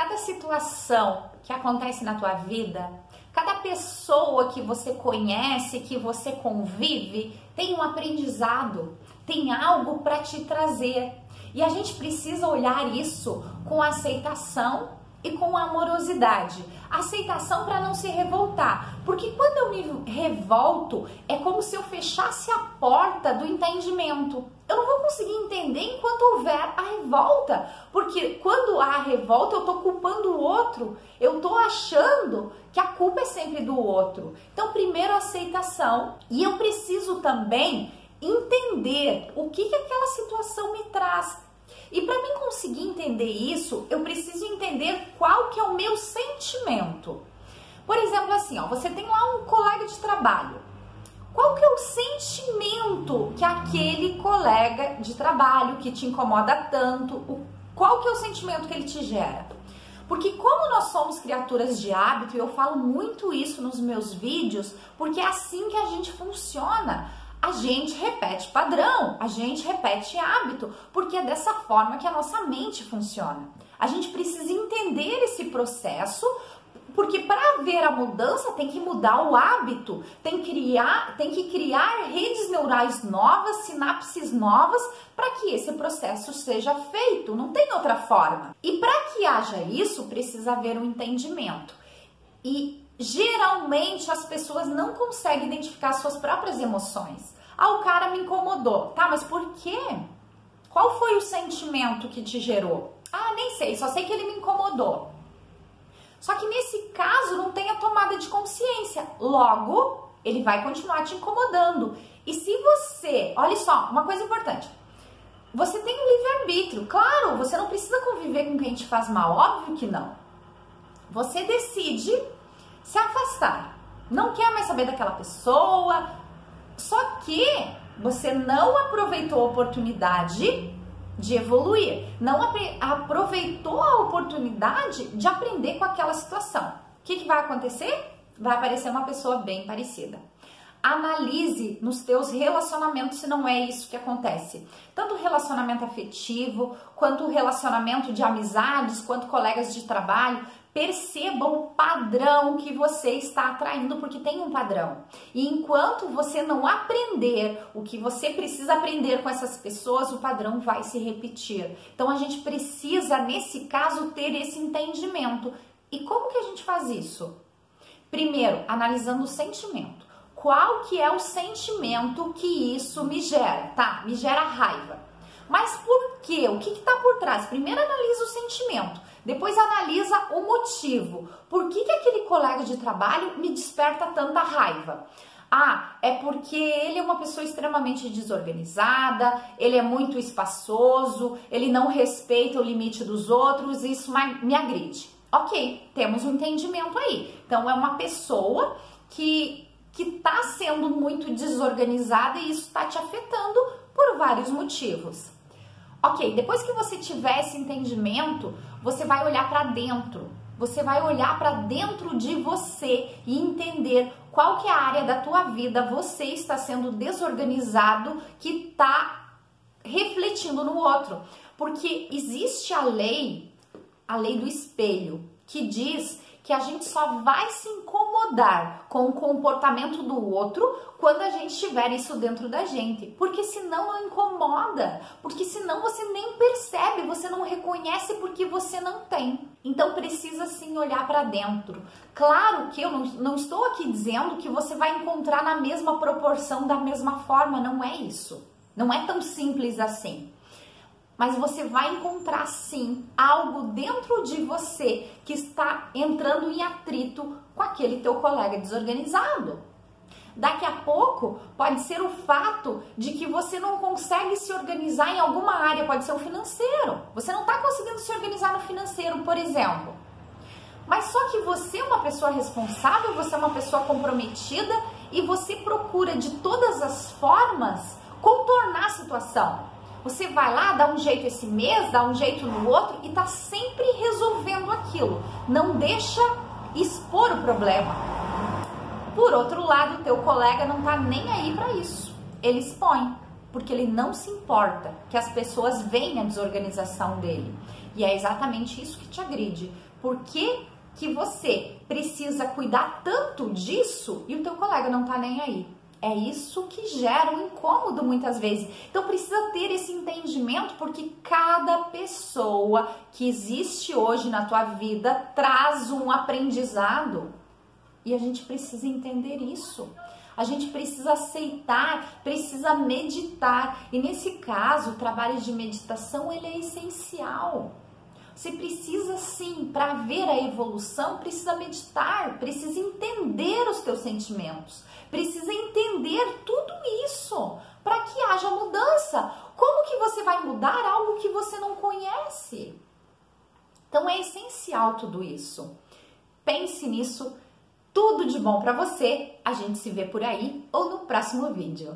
Cada situação que acontece na tua vida, cada pessoa que você conhece, que você convive, tem um aprendizado, tem algo para te trazer. E a gente precisa olhar isso com aceitação e com amorosidade. Aceitação para não se revoltar, porque quando eu me revolto, é como se eu fechasse a porta do entendimento. Eu não vou conseguir entender enquanto houver a revolta, porque quando há revolta eu tô culpando o outro, eu tô achando que a culpa é sempre do outro. Então, primeiro, aceitação, e eu preciso também entender o que aquela situação me traz. E para mim conseguir entender isso, eu preciso entender qual que é o meu sentimento. Por exemplo, assim, ó, você tem lá um colega de trabalho. Qual que é o sentimento que aquele colega de trabalho que te incomoda tanto, qual que é o sentimento que ele te gera? Porque como nós somos criaturas de hábito, e eu falo muito isso nos meus vídeos, porque é assim que a gente funciona. A gente repete padrão, a gente repete hábito, porque é dessa forma que a nossa mente funciona. A gente precisa entender esse processo, porque para haver a mudança tem que mudar o hábito, tem que criar redes neurais novas, sinapses novas, para que esse processo seja feito, não tem outra forma. E para que haja isso, precisa haver um entendimento. E geralmente as pessoas não conseguem identificar suas próprias emoções. Ah, o cara me incomodou. Tá, mas por quê? Qual foi o sentimento que te gerou? Ah, nem sei, só sei que ele me incomodou. Só que nesse caso não tem a tomada de consciência. Logo, ele vai continuar te incomodando. E se você... Olha só, uma coisa importante. Você tem um livre-arbítrio. Claro, você não precisa conviver com quem te faz mal. Óbvio que não. Você decide se afastar. Não quer mais saber daquela pessoa. Só que você não aproveitou a oportunidade de evoluir. Não aproveitou a oportunidade de aprender com aquela situação. O que vai acontecer? Vai aparecer uma pessoa bem parecida. Analise nos teus relacionamentos se não é isso que acontece. Tanto o relacionamento afetivo, quanto o relacionamento de amizades, quanto colegas de trabalho. Perceba o padrão que você está atraindo, porque tem um padrão. E enquanto você não aprender o que você precisa aprender com essas pessoas, o padrão vai se repetir. Então a gente precisa, nesse caso, ter esse entendimento. E como que a gente faz isso? Primeiro, analisando o sentimento. Qual que é o sentimento que isso me gera? Tá, me gera raiva. Mas por quê? O que está por trás? Primeiro analisa o sentimento, depois analisa o motivo. Por que aquele colega de trabalho me desperta tanta raiva? Ah, é porque ele é uma pessoa extremamente desorganizada, ele é muito espaçoso, ele não respeita o limite dos outros, isso me agride. Ok, temos um entendimento aí. Então é uma pessoa que está sendo muito desorganizada e isso está te afetando por vários motivos. Ok, depois que você tiver esse entendimento, você vai olhar para dentro. Você vai olhar para dentro de você e entender qual que é a área da tua vida você está sendo desorganizado que está refletindo no outro. Porque existe a lei do espelho, que diz que a gente só vai se incomodar com o comportamento do outro quando a gente tiver isso dentro da gente. Porque senão não incomoda, porque senão você nem percebe, você não reconhece porque você não tem. Então precisa sim olhar para dentro. Claro que eu não estou aqui dizendo que você vai encontrar na mesma proporção, da mesma forma, não é isso. Não é tão simples assim. Mas você vai encontrar sim algo dentro de você que está entrando em atrito com aquele teu colega desorganizado. Daqui a pouco pode ser o fato de que você não consegue se organizar em alguma área, pode ser o financeiro. Você não está conseguindo se organizar no financeiro, por exemplo. Mas só que você é uma pessoa responsável, você é uma pessoa comprometida e você procura de todas as formas contornar a situação. Você vai lá, dá um jeito esse mês, dá um jeito no outro e tá sempre resolvendo aquilo. Não deixa expor o problema. Por outro lado, o teu colega não tá nem aí para isso. Ele expõe. porque ele não se importa que as pessoas veem a desorganização dele. E é exatamente isso que te agride. Por que que você precisa cuidar tanto disso e o teu colega não tá nem aí? É isso que gera um incômodo muitas vezes. Então precisa ter esse entendimento, porque cada pessoa que existe hoje na tua vida traz um aprendizado. E a gente precisa entender isso. A gente precisa aceitar, precisa meditar. E nesse caso, o trabalho de meditação ele é essencial. Você precisa sim, para ver a evolução, precisa meditar, precisa entender os teus sentimentos, precisa entender tudo isso para que haja mudança. Como que você vai mudar algo que você não conhece? Então é essencial tudo isso. Pense nisso. Tudo de bom para você. A gente se vê por aí ou no próximo vídeo.